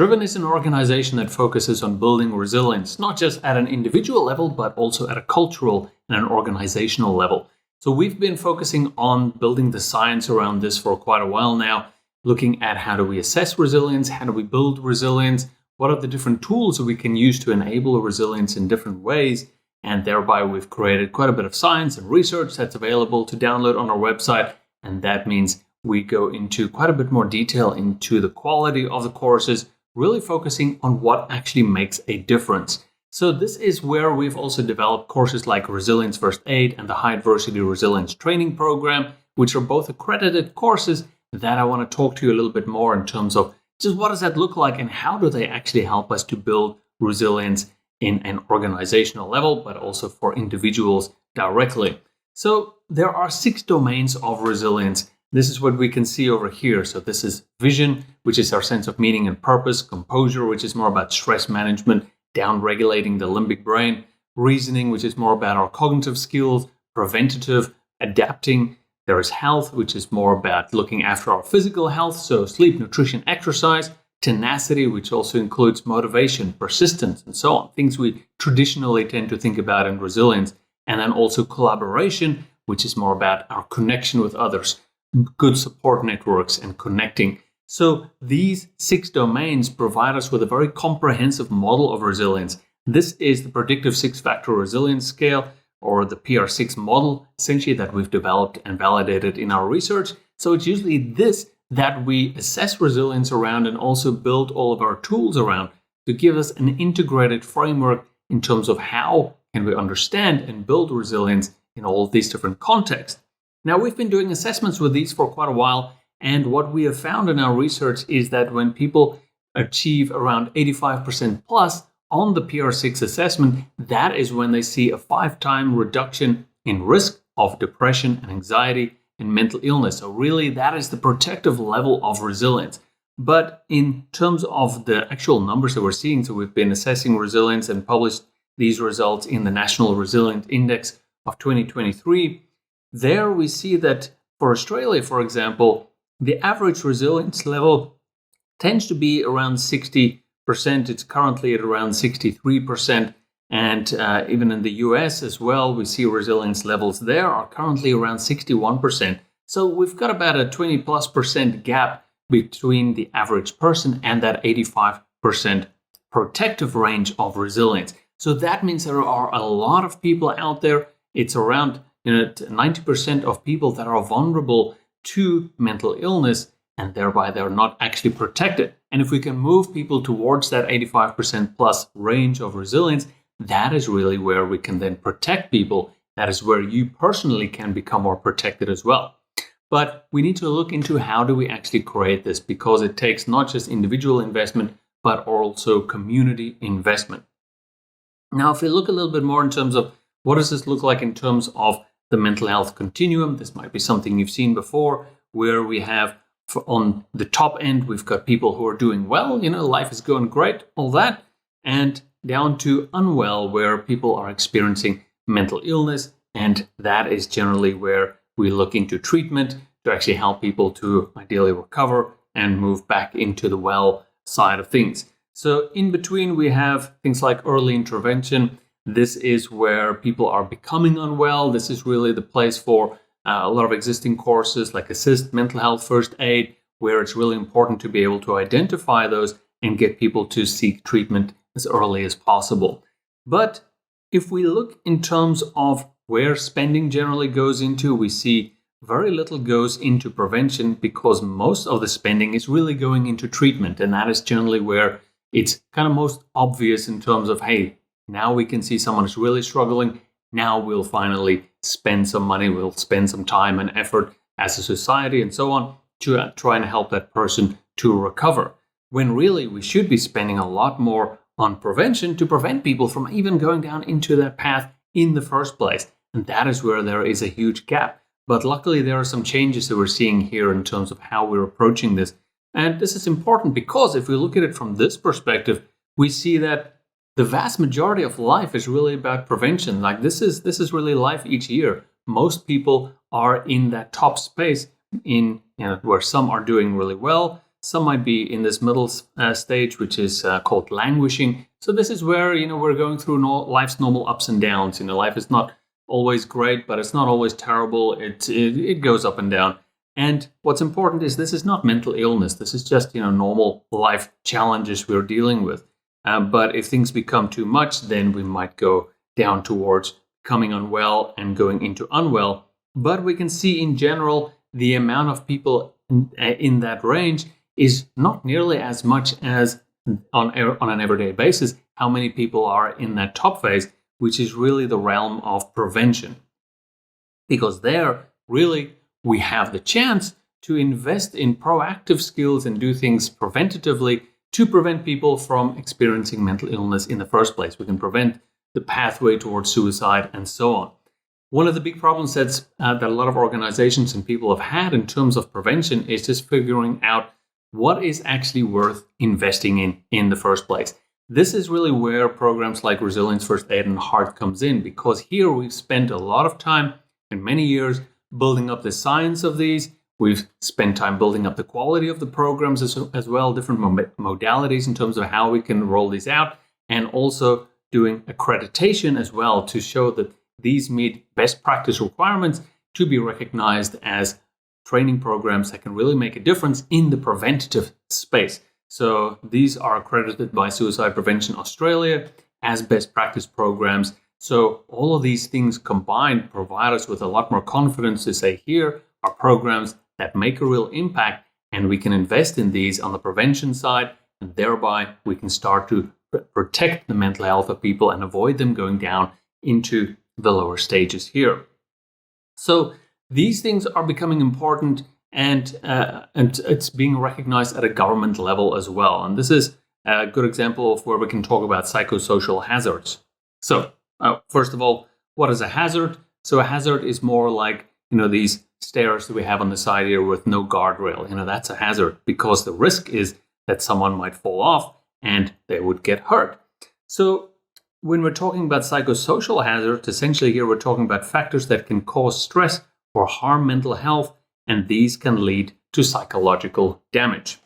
Driven is an organization that focuses on building resilience, not just at an individual level, but also at a cultural and an organizational level. So we've been focusing on building the science around this for quite a while now, looking at how do we assess resilience, how do we build resilience, what are the different tools that we can use to enable resilience in different ways, and thereby we've created quite a bit of science and research that's available to download on our website, and that means we go into quite a bit more detail into the quality of the courses, really focusing on what actually makes a difference. So this is where we've also developed courses like Resilience First Aid and the High Adversity Resilience Training Program, which are both accredited courses that I want to talk to you a little bit more in terms of just what does that look like and how do they actually help us to build resilience in an organizational level, but also for individuals directly. So there are 6 domains of resilience. This is what we can see over here. So this is vision, which is our sense of meaning and purpose, composure, which is more about stress management, down-regulating the limbic brain, reasoning, which is more about our cognitive skills, preventative, adapting. There is health, which is more about looking after our physical health, so sleep, nutrition, exercise, tenacity, which also includes motivation, persistence, and so on, things we traditionally tend to think about in resilience, and then also collaboration, which is more about our connection with others, good support networks, and connecting. So these 6 domains provide us with a very comprehensive model of resilience. This is the predictive 6-factor resilience scale, or the PR6 model, essentially, that we've developed and validated in our research. So it's usually this that we assess resilience around and also build all of our tools around to give us an integrated framework in terms of how can we understand and build resilience in all of these different contexts. Now, we've been doing assessments with these for quite a while, and what we have found in our research is that when people achieve around 85% plus on the PR6 assessment, that is when they see a 5-time reduction in risk of depression and anxiety and mental illness. So really, that is the protective level of resilience. But in terms of the actual numbers that we're seeing, so we've been assessing resilience and published these results in the National Resilience Index of 2023. There we see that for Australia, for example, the average resilience level tends to be around 60%. It's currently at around 63%. And even in the US as well, we see resilience levels there are currently around 61%. So we've got about a 20+% gap between the average person and that 85% protective range of resilience. So that means there are a lot of people out there. It's around 90% of people that are vulnerable to mental illness, and thereby they're not actually protected. And if we can move people towards that 85% plus range of resilience, that is really where we can then protect people. That is where you personally can become more protected as well. But we need to look into how do we actually create this, because it takes not just individual investment, but also community investment. Now, if we look a little bit more in terms of what does this look like in terms of the mental health continuum, this might be something you've seen before, where we have on the top end, we've got people who are doing well, life is going great, all that, and down to unwell, where people are experiencing mental illness, and that is generally where we look into treatment to actually help people to ideally recover and move back into the well side of things. So in between, we have things like early intervention. This is where people are becoming unwell. This is really the place for a lot of existing courses like Assist, Mental Health First Aid, where it's really important to be able to identify those and get people to seek treatment as early as possible. But if we look in terms of where spending generally goes into, we see very little goes into prevention, because most of the spending is really going into treatment. And that is generally where it's kind of most obvious in terms of, hey, now we can see someone is really struggling. Now we'll finally spend some money. We'll spend some time and effort as a society and so on to try and help that person to recover. When really we should be spending a lot more on prevention to prevent people from even going down into that path in the first place. And that is where there is a huge gap. But luckily, there are some changes that we're seeing here in terms of how we're approaching this. And this is important because if we look at it from this perspective, we see that the vast majority of life is really about prevention. Like this is really life each year. Most people are in that top space in where some are doing really well, Some might be in this middle stage, which is called languishing. So this is where, we're going through life's normal ups and downs. Life is not always great, but it's not always terrible. It goes up and down. And what's important is this is not mental illness. This is just, normal life challenges we're dealing with. But if things become too much, then we might go down towards becoming unwell and going into unwell. But we can see in general, the amount of people in that range is not nearly as much as on an everyday basis, how many people are in that top phase, which is really the realm of prevention. Because there, really, we have the chance to invest in proactive skills and do things preventatively to prevent people from experiencing mental illness in the first place. We can prevent the pathway towards suicide and so on. One of the big problems that a lot of organizations and people have had in terms of prevention is just figuring out what is actually worth investing in the first place. This is really where programs like Resilience, First Aid, and HART comes in, because here we've spent a lot of time and many years building up the science of these. We've spent time building up the quality of the programs as well, different modalities in terms of how we can roll these out, and also doing accreditation as well to show that these meet best practice requirements to be recognized as training programs that can really make a difference in the preventative space. So these are accredited by Suicide Prevention Australia as best practice programs. So all of these things combined provide us with a lot more confidence to say, here are programs that make a real impact, and we can invest in these on the prevention side, and thereby we can start to protect the mental health of people and avoid them going down into the lower stages here. So these things are becoming important, and it's being recognized at a government level as well. And this is a good example of where we can talk about psychosocial hazards. So first of all, what is a hazard? So a hazard is more like, these stairs that we have on the side here with no guardrail. That's a hazard because the risk is that someone might fall off and they would get hurt. So when we're talking about psychosocial hazards, essentially here we're talking about factors that can cause stress or harm mental health, and these can lead to psychological damage.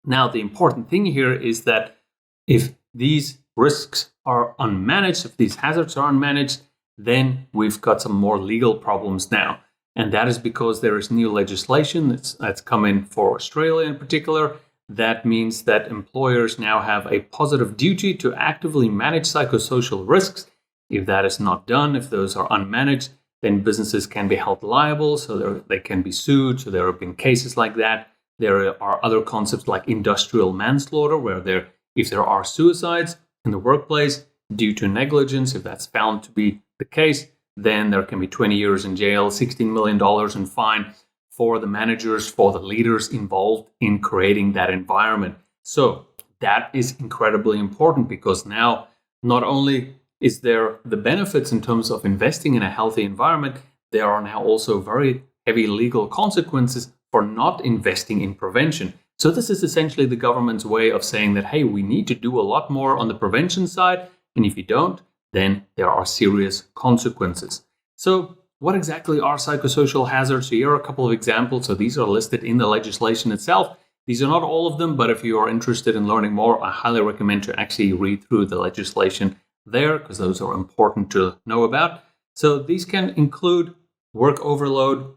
Now, the important thing here is that if these risks are unmanaged, if these hazards are unmanaged, then we've got some more legal problems now. And that is because there is new legislation that's come in for Australia in particular. That means that employers now have a positive duty to actively manage psychosocial risks. If that is not done, if those are unmanaged, then businesses can be held liable, so they can be sued. So there have been cases like that. There are other concepts like industrial manslaughter, where if there are suicides in the workplace due to negligence, if that's found to be the case, then there can be 20 years in jail, $16 million in fine for the managers, for the leaders involved in creating that environment. So that is incredibly important, because now not only is there the benefits in terms of investing in a healthy environment, there are now also very heavy legal consequences for not investing in prevention. So this is essentially the government's way of saying that, hey, we need to do a lot more on the prevention side, and if you don't, then there are serious consequences. So what exactly are psychosocial hazards? So here are a couple of examples. So these are listed in the legislation itself. These are not all of them, but if you are interested in learning more, I highly recommend to actually read through the legislation there, because those are important to know about. So these can include work overload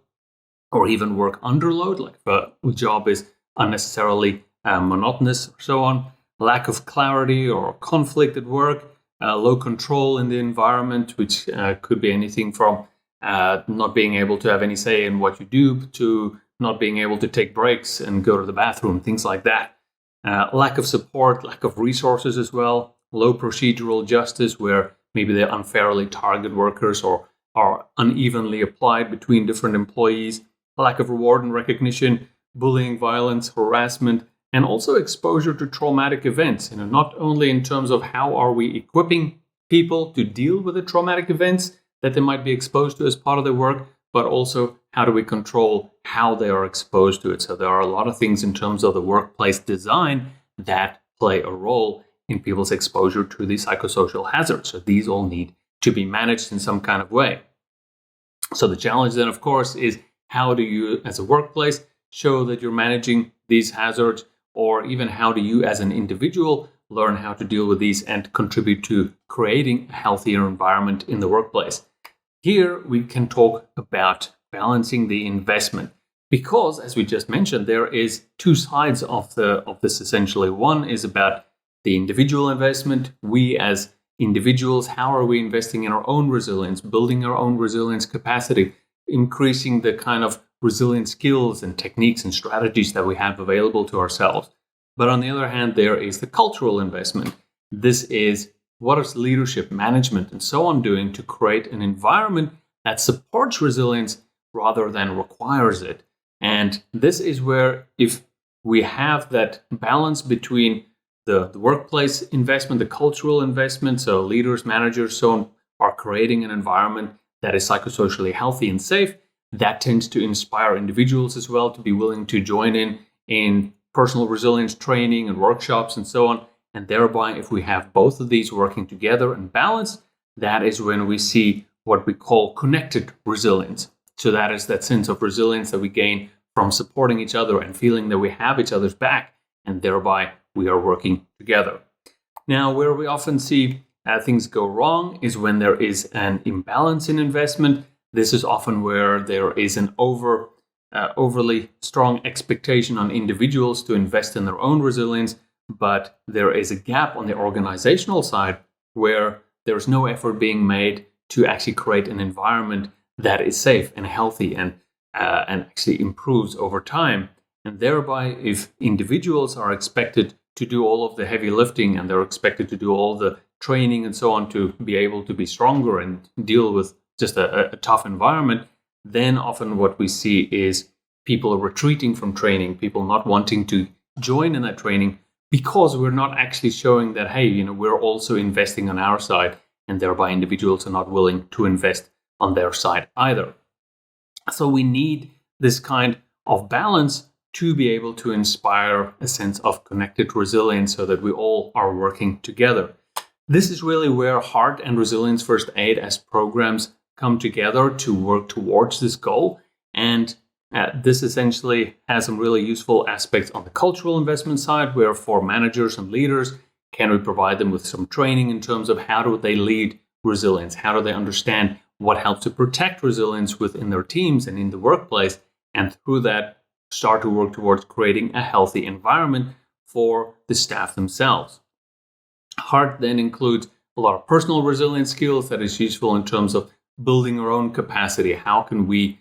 or even work underload, like if a job is unnecessarily monotonous or so on, lack of clarity or conflict at work, low control in the environment, which could be anything from not being able to have any say in what you do to not being able to take breaks and go to the bathroom, things like that. Lack of support, lack of resources as well, low procedural justice, where maybe they unfairly target workers or are unevenly applied between different employees, lack of reward and recognition, bullying, violence, harassment, and also exposure to traumatic events. Not only in terms of how are we equipping people to deal with the traumatic events that they might be exposed to as part of their work, but also how do we control how they are exposed to it. So there are a lot of things in terms of the workplace design that play a role in people's exposure to the psychosocial hazards. So these all need to be managed in some kind of way. So the challenge then, of course, is how do you, as a workplace, show that you're managing these hazards, or even how do you as an individual learn how to deal with these and contribute to creating a healthier environment in the workplace. Here we can talk about balancing the investment, because as we just mentioned, there is two sides of this essentially. One is about the individual investment. We as individuals, how are we investing in our own resilience, building our own resilience capacity, increasing the kind of resilient skills and techniques and strategies that we have available to ourselves. But on the other hand, there is the cultural investment. This is what is leadership, management, and so on doing to create an environment that supports resilience rather than requires it. And this is where, if we have that balance between the workplace investment, the cultural investment, so leaders, managers, so on, are creating an environment that is psychosocially healthy and safe, that tends to inspire individuals as well to be willing to join in personal resilience training and workshops and so on. And thereby, if we have both of these working together and balanced, that is when we see what we call connected resilience. So that is that sense of resilience that we gain from supporting each other and feeling that we have each other's back, and thereby we are working together. Now, where we often see things go wrong is when there is an imbalance in investment. This is often where there is an overly strong expectation on individuals to invest in their own resilience, but there is a gap on the organizational side where there's no effort being made to actually create an environment that is safe and healthy and actually improves over time. And thereby, if individuals are expected to do all of the heavy lifting and they're expected to do all the training and so on to be able to be stronger and deal with just a tough environment, then often what we see is people retreating from training, people not wanting to join in that training because we're not actually showing that, hey, we're also investing on our side, and thereby individuals are not willing to invest on their side either. So we need this kind of balance to be able to inspire a sense of connected resilience so that we all are working together. This is really where HART and Resilience First Aid as programs come together to work towards this goal. And this essentially has some really useful aspects on the cultural investment side, where for managers and leaders, can we provide them with some training in terms of how do they lead resilience? How do they understand what helps to protect resilience within their teams and in the workplace? And through that, start to work towards creating a healthy environment for the staff themselves. HART then includes a lot of personal resilience skills that is useful in terms of building our own capacity. How can we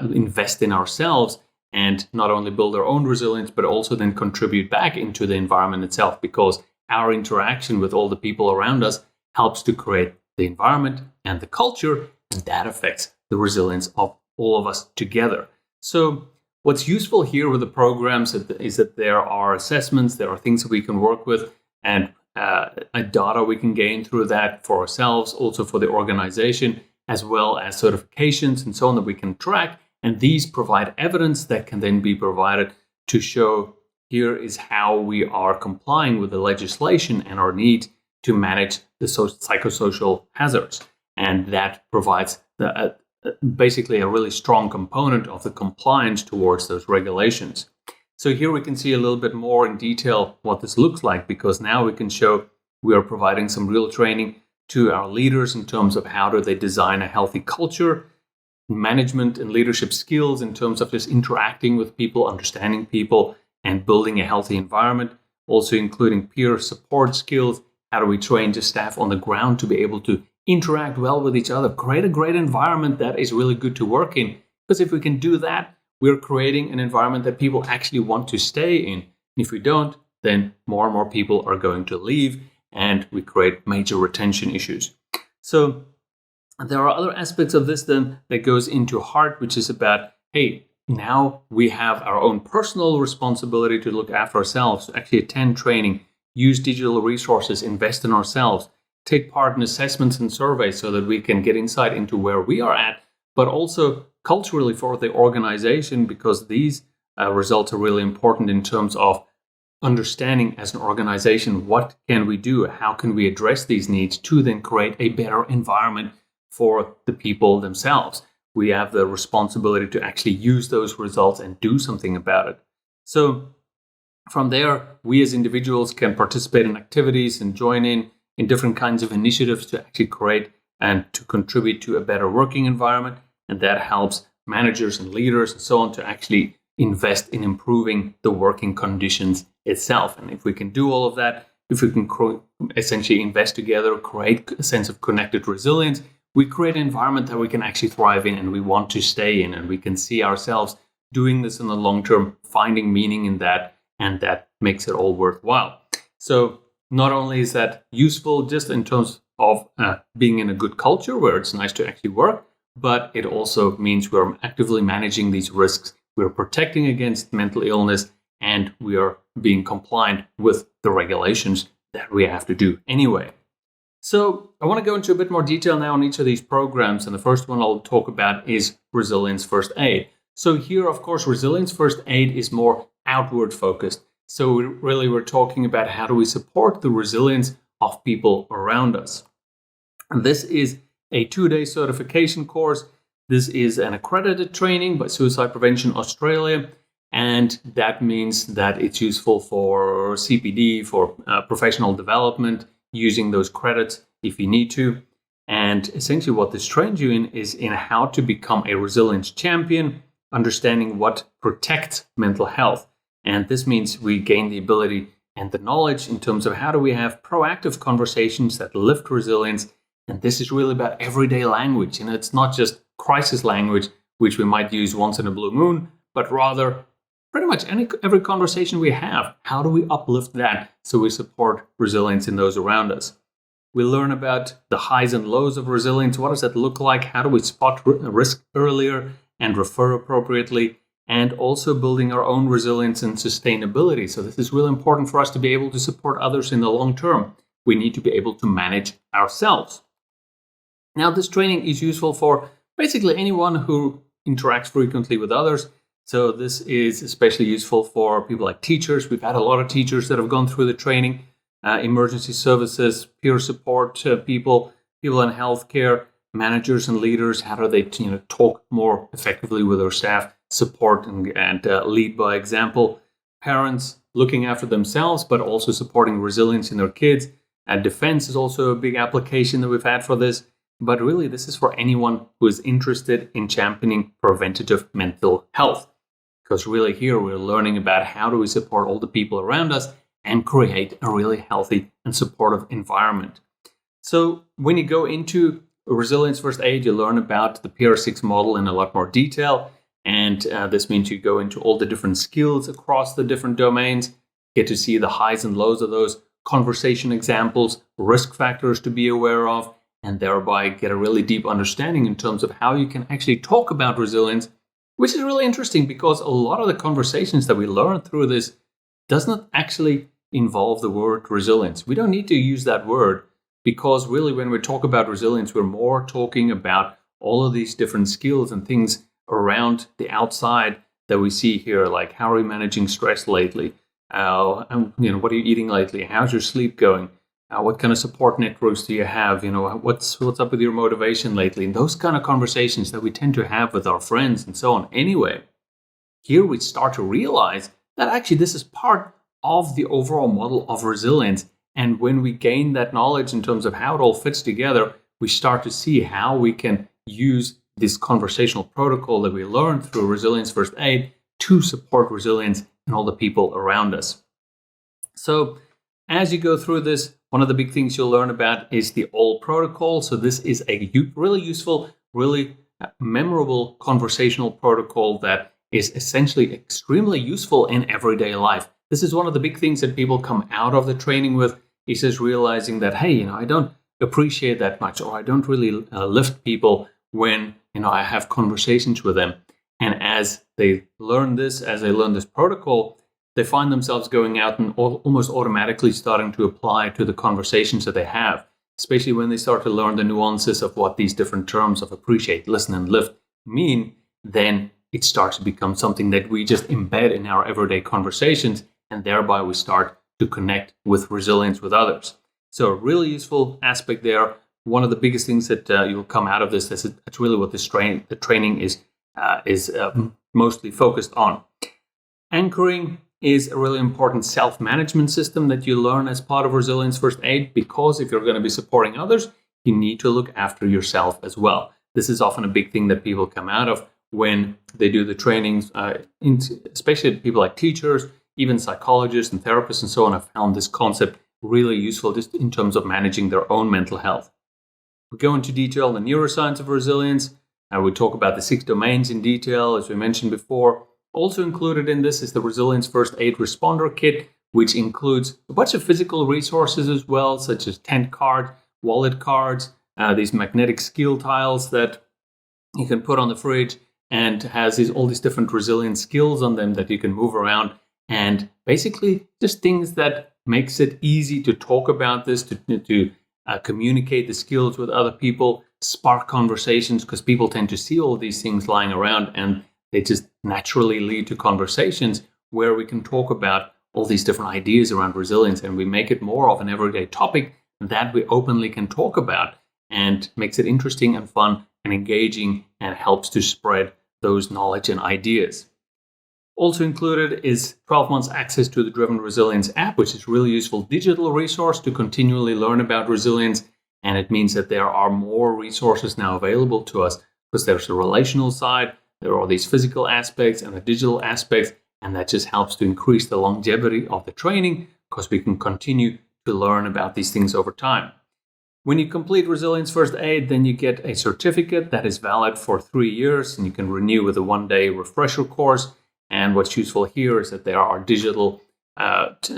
invest in ourselves and not only build our own resilience, but also then contribute back into the environment itself, because our interaction with all the people around us helps to create the environment and the culture, and that affects the resilience of all of us together. So what's useful here with the programs is that there are assessments, there are things that we can work with, and data we can gain through that for ourselves, also for the organization, as well as certifications and so on that we can track. And these provide evidence that can then be provided to show here is how we are complying with the legislation and our need to manage the psychosocial hazards. And that provides basically a really strong component of the compliance towards those regulations. So here we can see a little bit more in detail what this looks like, because now we can show we are providing some real training to our leaders in terms of how do they design a healthy culture, management and leadership skills in terms of just interacting with people, understanding people, and building a healthy environment, also including peer support skills. How do we train the staff on the ground to be able to interact well with each other, create a great environment that is really good to work in? Because if we can do that, we're creating an environment that people actually want to stay in. And if we don't, then more and more people are going to leave, and we create major retention issues. So there are other aspects of this then that goes into HART, which is about, hey, now we have our own personal responsibility to look after ourselves, to actually attend training, use digital resources, invest in ourselves, take part in assessments and surveys so that we can get insight into where we are at, but also culturally for the organization, because these results are really important in terms of understanding as an organization, what can we do? How can we address these needs to then create a better environment for the people themselves? We have the responsibility to actually use those results and do something about it. So From there, we as individuals can participate in activities and join in different kinds of initiatives to actually create and to contribute to a better working environment. And that helps managers and leaders and so on to actually invest in improving the working conditions itself. And if we can do all of that, if we can essentially invest together, create a sense of connected resilience, we create an environment that we can actually thrive in and we want to stay in, and we can see ourselves doing this in the long term, finding meaning in that, and that makes it all worthwhile. So not only is that useful just in terms of being in a good culture where it's nice to actually work, but it also means we're actively managing these risks. We're protecting against mental illness, and we are being compliant with the regulations that we have to do anyway. So I want to go into a bit more detail now on each of these programs. And the first one I'll talk about is Resilience First Aid. So here, of course, Resilience First Aid is more outward focused. So we're talking about how do we support the resilience of people around us. And this is a 2-day certification course. This is an accredited training by Suicide Prevention Australia. And that means that it's useful for CPD, for professional development, using those credits if you need to. And essentially what this trains you in is in how to become a resilience champion, understanding what protects mental health. And this means we gain the ability and the knowledge in terms of how do we have proactive conversations that lift resilience. And this is really about everyday language. And it's not just crisis language, which we might use once in a blue moon, but rather pretty much every conversation we have. How do we uplift that so we support resilience in those around us? We learn about the highs and lows of resilience. What does that look like? How do we spot risk earlier and refer appropriately? And also building our own resilience and sustainability. So this is really important for us to be able to support others in the long term. We need to be able to manage ourselves. Now, this training is useful for basically anyone who interacts frequently with others. So this is especially useful for people like teachers. We've had a lot of teachers that have gone through the training, emergency services, peer support people in healthcare, managers and leaders. How do they talk more effectively with their staff, support and lead by example? Parents looking after themselves, but also supporting resilience in their kids. Defense is also a big application that we've had for this. But really, this is for anyone who is interested in championing preventative mental health. Because really here we're learning about how do we support all the people around us and create a really healthy and supportive environment. So when you go into Resilience First Aid, you learn about the PR6 model in a lot more detail. And this means you go into all the different skills across the different domains, get to see the highs and lows of those, conversation examples, risk factors to be aware of, and thereby get a really deep understanding in terms of how you can actually talk about resilience, which is really interesting because a lot of the conversations that we learn through this does not actually involve the word resilience. We don't need to use that word because really when we talk about resilience, we're more talking about all of these different skills and things around the outside that we see here, like how are you managing stress lately? What are you eating lately? How's your sleep going? What kind of support networks do you have? What's up with your motivation lately? And those kind of conversations that we tend to have with our friends and so on. Anyway, here we start to realize that actually this is part of the overall model of resilience. And when we gain that knowledge in terms of how it all fits together, we start to see how we can use this conversational protocol that we learned through Resilience First Aid to support resilience in all the people around us. So as you go through this, one of the big things you'll learn about is the ALL protocol. So this is a really useful, really memorable conversational protocol that is essentially extremely useful in everyday life. This is one of the big things that people come out of the training with, is just realizing that, hey, I don't appreciate that much, or I don't really lift people when, I have conversations with them. And as they learn this protocol, they find themselves going out and almost automatically starting to apply to the conversations that they have, especially when they start to learn the nuances of what these different terms of appreciate, listen, and lift mean. Then it starts to become something that we just embed in our everyday conversations, and thereby we start to connect with resilience with others. So a really useful aspect there. One of the biggest things that you will come out of this, that's really what the training is mostly focused on. Anchoring is a really important self-management system that you learn as part of resilience first aid, because if you're going to be supporting others, you need to look after yourself as well. This is often a big thing that people come out of when they do the trainings, especially people like teachers, even psychologists and therapists and so on have found this concept really useful just in terms of managing their own mental health. We go into detail the neuroscience of resilience. We talk about the 6 domains in detail, as we mentioned before. Also included in this is the Resilience First Aid Responder Kit, which includes a bunch of physical resources as well, such as tent cards, wallet cards, these magnetic skill tiles that you can put on the fridge, and has all these different resilience skills on them that you can move around, and basically just things that makes it easy to talk about this, to communicate the skills with other people, spark conversations, because people tend to see all these things lying around and they just naturally lead to conversations where we can talk about all these different ideas around resilience, and we make it more of an everyday topic that we openly can talk about, and makes it interesting and fun and engaging and helps to spread those knowledge and ideas. Also included is 12 months access to the Driven Resilience app, which is a really useful digital resource to continually learn about resilience. And it means that there are more resources now available to us, because there's a relational side, there are these physical aspects and the digital aspects, and that just helps to increase the longevity of the training, because we can continue to learn about these things over time. When you complete Resilience First Aid, then you get a certificate that is valid for 3 years, and you can renew with a 1-day refresher course. And what's useful here is that there are digital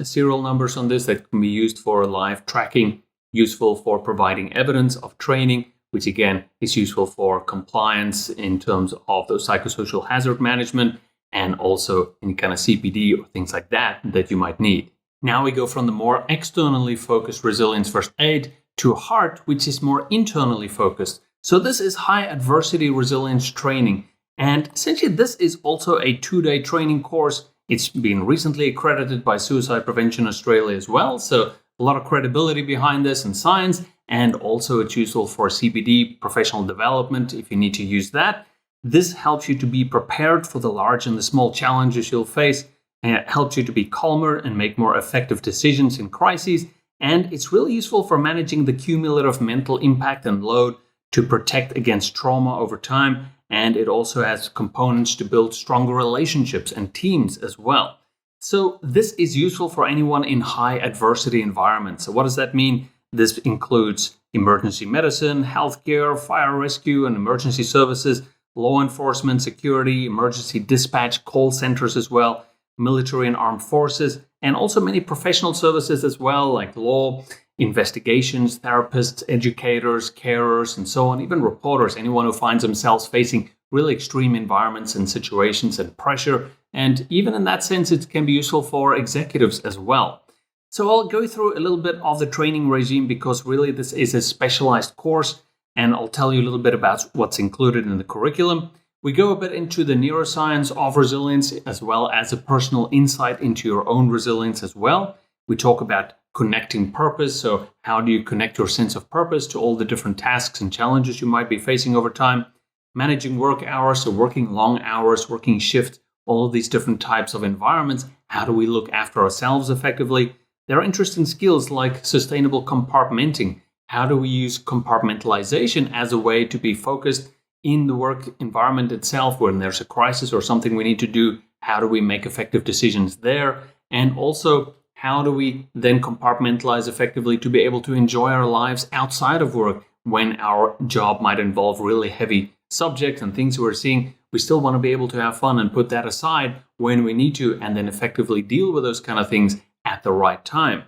serial numbers on this that can be used for live tracking, useful for providing evidence of training, which again is useful for compliance in terms of the psychosocial hazard management, and also any kind of CPD or things like that that you might need. Now we go from the more externally focused Resilience First Aid to HART, which is more internally focused. So this is high adversity resilience training. And essentially this is also a 2-day training course. It's been recently accredited by Suicide Prevention Australia as well. So a lot of credibility behind this and science, and also it's useful for CPD, professional development, if you need to use that. This helps you to be prepared for the large and the small challenges you'll face, and it helps you to be calmer and make more effective decisions in crises. And it's really useful for managing the cumulative mental impact and load to protect against trauma over time. And it also has components to build stronger relationships and teams as well. So this is useful for anyone in high adversity environments. So what does that mean? This includes emergency medicine, healthcare, fire rescue and emergency services, law enforcement, security, emergency dispatch, call centers as well, military and armed forces, and also many professional services as well, like law, investigations, therapists, educators, carers, and so on, even reporters, anyone who finds themselves facing really extreme environments and situations and pressure. And even in that sense, it can be useful for executives as well. So I'll go through a little bit of the training regime, because really this is a specialized course, and I'll tell you a little bit about what's included in the curriculum. We go a bit into the neuroscience of resilience, as well as a personal insight into your own resilience as well. We talk about connecting purpose. So how do you connect your sense of purpose to all the different tasks and challenges you might be facing over time? Managing work hours, so working long hours, working shift, all of these different types of environments. How do we look after ourselves effectively? There are interesting skills like sustainable compartmenting. How do we use compartmentalization as a way to be focused in the work environment itself when there's a crisis or something we need to do? How do we make effective decisions there? And also, how do we then compartmentalize effectively to be able to enjoy our lives outside of work when our job might involve really heavy subjects and things we're seeing? We still want to be able to have fun and put that aside when we need to, and then effectively deal with those kind of things at the right time.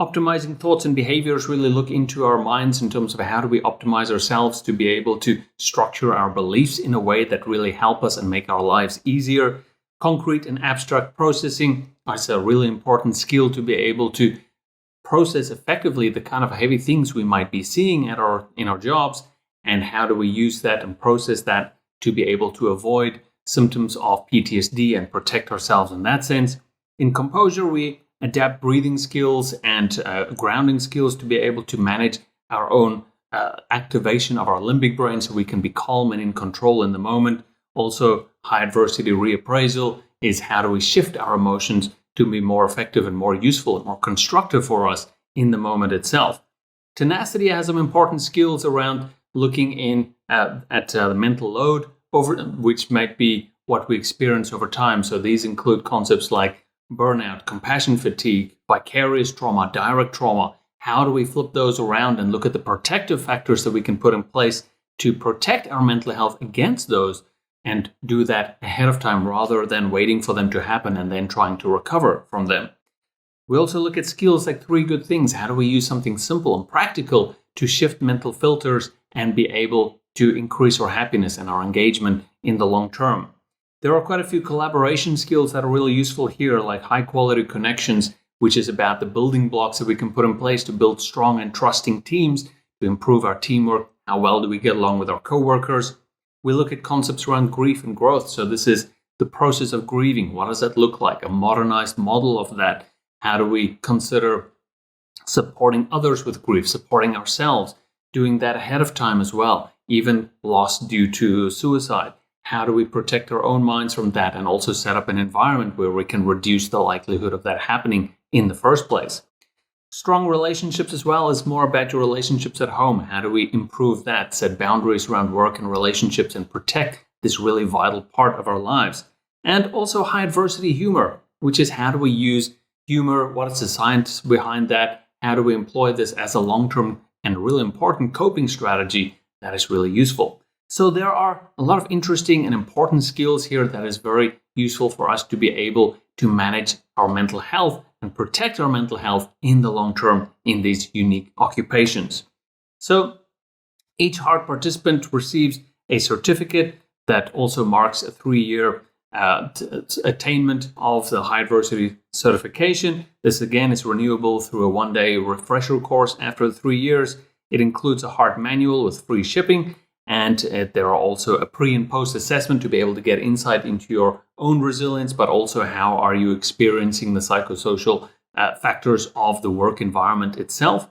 Optimizing thoughts and behaviors really look into our minds in terms of how do we optimize ourselves to be able to structure our beliefs in a way that really help us and make our lives easier. Concrete and abstract processing is a really important skill to be able to process effectively the kind of heavy things we might be seeing in our jobs, and how do we use that and process that to be able to avoid symptoms of PTSD and protect ourselves in that sense. In composure, we adapt breathing skills and grounding skills to be able to manage our own activation of our limbic brain so we can be calm and in control in the moment. Also, high adversity reappraisal is how do we shift our emotions to be more effective and more useful and more constructive for us in the moment itself. Tenacity has some important skills around looking in at the mental load, which might be what we experience over time. So these include concepts like burnout, compassion fatigue, vicarious trauma, direct trauma. How do we flip those around and look at the protective factors that we can put in place to protect our mental health against those, and do that ahead of time rather than waiting for them to happen and then trying to recover from them. We also look at skills like 3 good things. How do we use something simple and practical to shift mental filters and be able to increase our happiness and our engagement in the long term? There are quite a few collaboration skills that are really useful here, like high quality connections, which is about the building blocks that we can put in place to build strong and trusting teams, to improve our teamwork. How well do we get along with our coworkers? We look at concepts around grief and growth. So this is the process of grieving. What does that look like? A modernized model of that. How do we consider supporting others with grief, supporting ourselves, doing that ahead of time as well, even loss due to suicide? How do we protect our own minds from that and also set up an environment where we can reduce the likelihood of that happening in the first place? Strong relationships as well is more about your relationships at home. How do we improve that, set boundaries around work and relationships, and protect this really vital part of our lives? And also high adversity humor, which is how do we use humor? What is the science behind that? How do we employ this as a long-term and really important coping strategy that is really useful? So there are a lot of interesting and important skills here that is very useful for us to be able to manage our mental health and protect our mental health in the long term in these unique occupations. So each HART participant receives a certificate that also marks a 3-year attainment of the high adversity certification. This again is renewable through a 1-day refresher course after the 3 years. It includes a HART manual with free shipping. And there are also a pre and post assessment to be able to get insight into your own resilience, but also how are you experiencing the psychosocial factors of the work environment itself.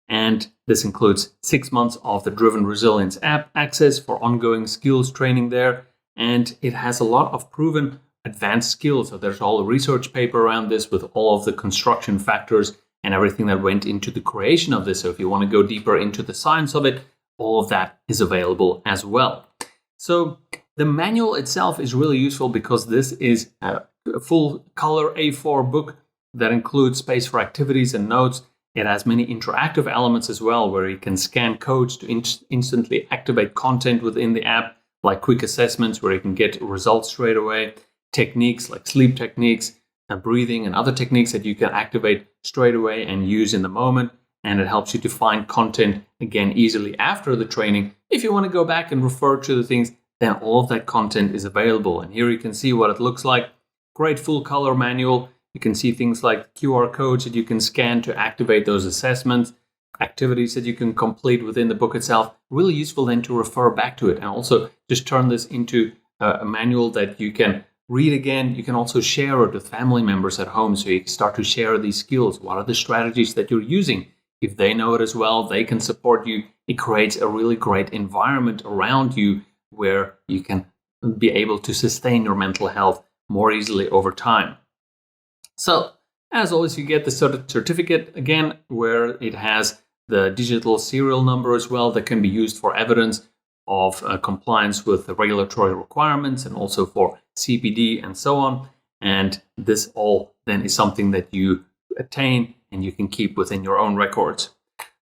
And this includes 6 months of the Driven Resilience app access for ongoing skills training there. And it has a lot of proven advanced skills. So there's all a research paper around this with all of the construction factors and everything that went into the creation of this. So if you want to go deeper into the science of it, all of that is available as well. So the manual itself is really useful because this is a full color A4 book that includes space for activities and notes. It has many interactive elements as well, where you can scan codes to instantly activate content within the app, like quick assessments where you can get results straight away, techniques like sleep techniques and breathing and other techniques that you can activate straight away and use in the moment. And it helps you to find content again easily after the training. If you want to go back and refer to the things, then all of that content is available. And here you can see what it looks like. Great full color manual. You can see things like QR codes that you can scan to activate those assessments, activities that you can complete within the book itself. Really useful then to refer back to it, and also just turn this into a manual that you can read again. You can also share it with family members at home, so you can start to share these skills. What are the strategies that you're using? If they know it as well, they can support you. It creates a really great environment around you where you can be able to sustain your mental health more easily over time. So, as always, you get the certificate again, where it has the digital serial number as well that can be used for evidence of compliance with the regulatory requirements and also for CPD and so on. And this all then is something that you attain and you can keep within your own records.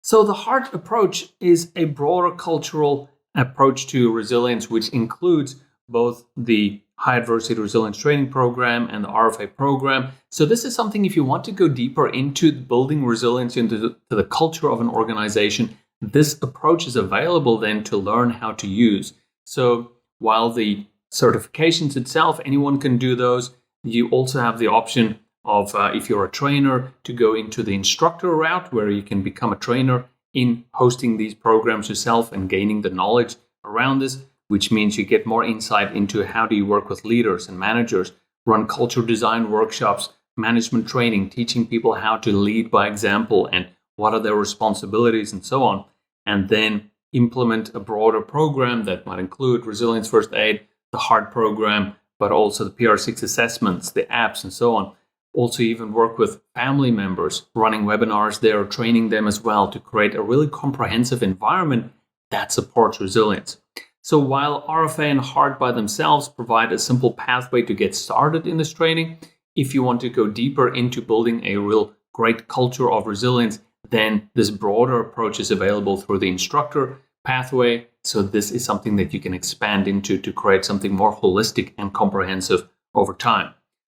So the HART approach is a broader cultural approach to resilience, which includes both the High Adversity Resilience Training Program and the RFA program. So this is something, if you want to go deeper into building resilience into the culture of an organization, this approach is available then to learn how to use. So while the certifications itself, anyone can do those, you also have the option of, if you're a trainer, to go into the instructor route where you can become a trainer in hosting these programs yourself and gaining the knowledge around this, which means you get more insight into how do you work with leaders and managers, run culture design workshops, management training, teaching people how to lead by example and what are their responsibilities and so on, and then implement a broader program that might include Resilience First Aid, the HART program, but also the PR6 assessments, the apps and so on. Also even work with family members, running webinars there, training them as well to create a really comprehensive environment that supports resilience. So while RFA and HART by themselves provide a simple pathway to get started in this training, if you want to go deeper into building a real great culture of resilience, then this broader approach is available through the instructor pathway. So this is something that you can expand into to create something more holistic and comprehensive over time.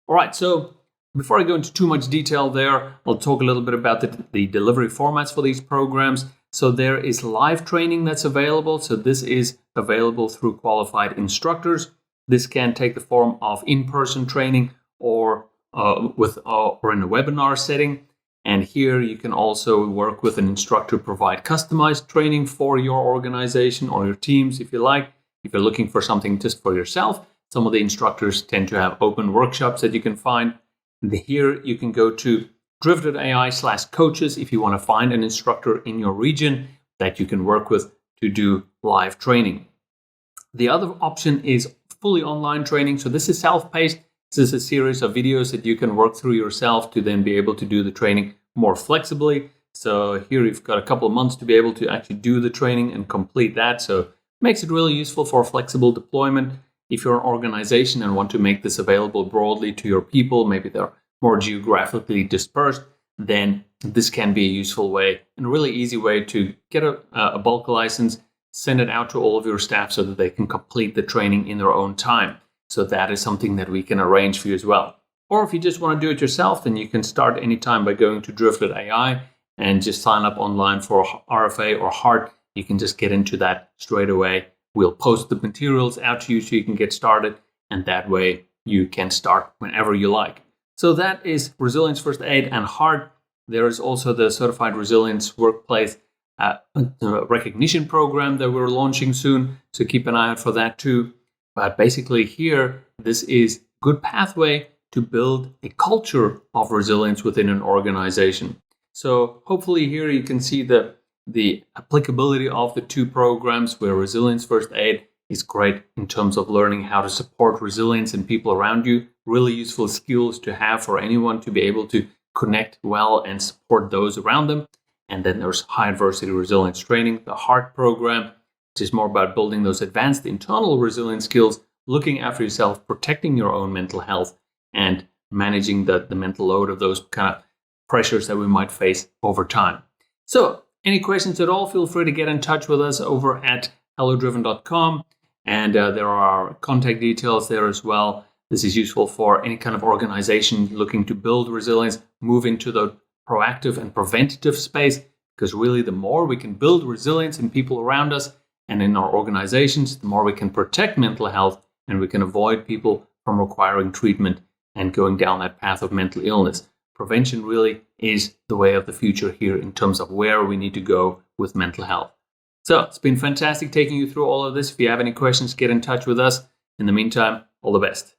All right, so before I go into too much detail there, I'll talk a little bit about the delivery formats for these programs. So there is live training that's available. So this is available through qualified instructors. This can take the form of in-person training or in a webinar setting. And here you can also work with an instructor to provide customized training for your organization or your teams if you like. If you're looking for something just for yourself, some of the instructors tend to have open workshops that you can find. Here you can go to drift.ai/coaches if you want to find an instructor in your region that you can work with to do live training. The other option is fully online training. So this is self-paced. This is a series of videos that you can work through yourself to then be able to do the training more flexibly. So here you've got a couple of months to be able to actually do the training and complete that. So it makes it really useful for flexible deployment. If you're an organization and want to make this available broadly to your people, maybe they're more geographically dispersed, then this can be a useful way and a really easy way to get a bulk license, send it out to all of your staff so that they can complete the training in their own time. So that is something that we can arrange for you as well. Or if you just want to do it yourself, then you can start anytime by going to drift.ai and just sign up online for RFA or HART. You can just get into that straight away. We'll post the materials out to you so you can get started, and that way you can start whenever you like. So that is Resilience First Aid and HART. There is also the Certified Resilience Workplace Recognition Program that we're launching soon. So keep an eye out for that too. But basically here, this is a good pathway to build a culture of resilience within an organization. So hopefully here you can see the applicability of the two programs, where Resilience First Aid is great in terms of learning how to support resilience in people around you. Really useful skills to have for anyone to be able to connect well and support those around them. And then there's high adversity resilience training, the HART program, which is more about building those advanced internal resilience skills, looking after yourself, protecting your own mental health, and managing the mental load of those kind of pressures that we might face over time. So any questions at all, feel free to get in touch with us over at hellodriven.com. And there are contact details there as well. This is useful for any kind of organization looking to build resilience, move into the proactive and preventative space, because really the more we can build resilience in people around us and in our organizations, the more we can protect mental health and we can avoid people from requiring treatment and going down that path of mental illness. Prevention really is the way of the future here in terms of where we need to go with mental health. So it's been fantastic taking you through all of this. If you have any questions, get in touch with us. In the meantime, all the best.